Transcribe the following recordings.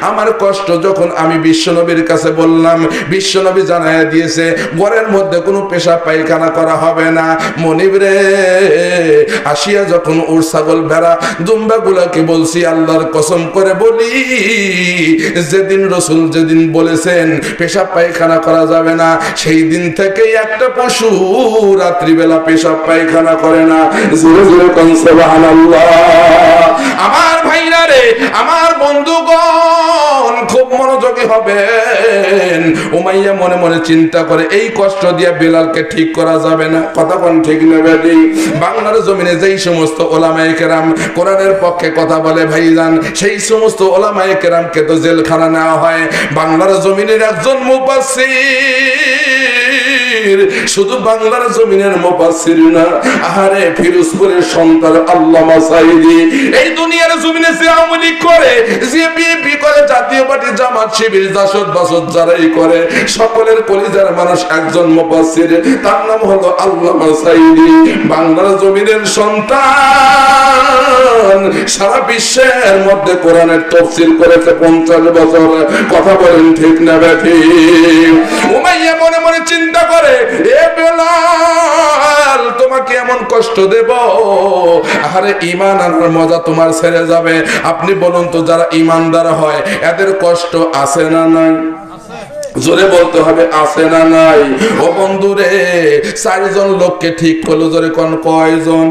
আমার কষ্ট যখন আমি বিশ্বনবীর কাছে বললাম, বিশ্বনবী জানাইয়া দিয়েছে ঘরের মধ্যে কোনো পেশাব পায়খানা করা হবে না। মনিব রে, আসিয়া যখন উট ছাগল ভেড়া দুম্বা গুলাকে বলছি, আল্লাহর কসম করে বলি, যেদিন রাসূল যেদিন বলেছেন পেশাব পায়খানা করা যাবে না, সেই দিন থেকেই একটা পশু রাত্রিবেলা পেশাব পায়খানা করে না। জোরে জোরে কোন সুবহানাল্লাহ। আমার ভাইরা রে, আমার বন্ধুগণ, খুব মনোযোগী হবেন। উমাইয়া মনে মনে চিন্তা করে, এই কষ্ট দিয়ে বেলালকে ঠিক করা যাবে না। কথা কোন ঠিক নেবে? বাংলার জমিনে যেই সমস্ত ওলামায়ে কেরাম কোরআনের পক্ষে কথা বলে ভাইজান, সেই সমস্ত ওলামায়ে কেরামকে তো জেলখানা নেওয়া হয়। বাংলার জমিনের একজন মুফাসসির, শুধু বাংলার জমিনের মুফাসসির না, আহারে ফিরোজপুরের সন্তান আল্লামা সাঈদী, এই দুনিয়ার জমিনে যে আওয়ামী লীগ করে, যে বিএনপি করে, জাতীয় পার্টি, জামাত, শিবির, জাসদ বাসদ যারাই করে, সকলের কলিজার মানুষ একজন মুফাসসির, তার নাম হলো আল্লামা সাঈদী। বাংলার জমিনের সন্তান, সারা বিশ্বের মধ্যে কোরআনের তাফসীর করেছে 50 বছর। কথা বলেন ঠিক না বেঠিক? উমাইয়া মনে মনে চিন্তা করে, এ বেলাল, তোমাকে এমন কষ্ট দেব, আরে ঈমান আনার মজা তোমার ছেড়ে যাবে। আপনি বলুন তো, যারা ঈমানদার হয় এদের কষ্ট আছে না নাই? জোরে বলতে হবে, আছে না নাই? ও বন্ধুরে, 4 জন লোককে ঠিক করলো। জোরে কোন কয়জন?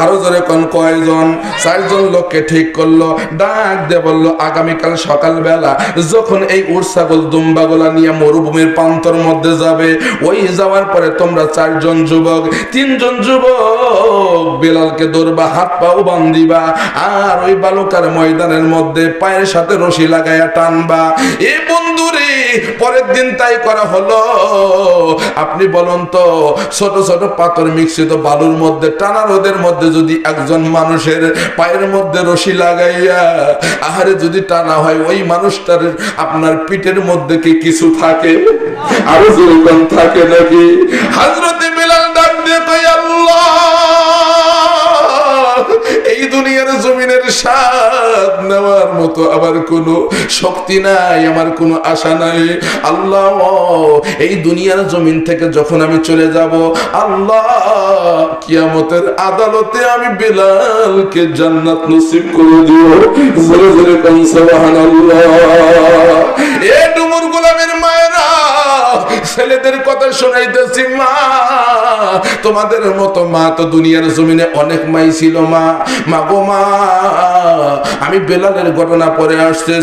আরো জোরে কোন কয়জন? 4 জন লোককে ঠিক করলো, ডাক দিয়ে বললো, আগামীকাল সকালবেলা যখন এই উট ছাগল দুম্বাগুলা নিয়ে মরুভূমির প্রান্তর মধ্যে যাবে, ওই যাওয়ার পরে তোমরা 4 জন যুবক, 3 জন যুবক বেলালকে ধরবা, হাত পাও বান্ধিবা, আর ওই বালুকার ময়দানের মধ্যে পায়ের সাথে রশি লাগাইয়া টানবা। এ বন্ধুরে, পরের দিন তাই করা হলো। আপনি বলুন তো, ছোট ছোট পাথর মিশ্রিত বালুর মধ্যে টানা রোদের মধ্যে যদি একজন মানুষের পায়ের মধ্যে রশি লাগাইয়া আহারে যদি টানা হয়, ওই মানুষটার আপনার পিঠের মধ্যে কি কিছু থাকে? আরো জোরে থাকে নাকি? হযরতে বেলাল ডাক দিয়ে কই, আল্লাহ, এই দুনিয়ার জমিনের স্বাদ নেওয়ার মতো আমার কোনো শক্তি নাই, আমার কোনো আশা নাই। আল্লাহ, এই দুনিয়ার জমিন থেকে যখন আমি চলে যাব, আল্লাহ, কিয়ামতের আদালতে আমি বেলালকে জান্নাত নসিব করে দিও। জোরে জোরে কোন সুবহানাল্লাহ। এ ডুমুর গোলামের মায়েরা, ছেলেদের কথা শোনাইতেছি, মা, তোমাদের মতো মা তো দুনিয়ার জমিনে অনেক মাই ছিল। মা, মা গো মা, আমি বেলালের ঘটনা পরে আসছে।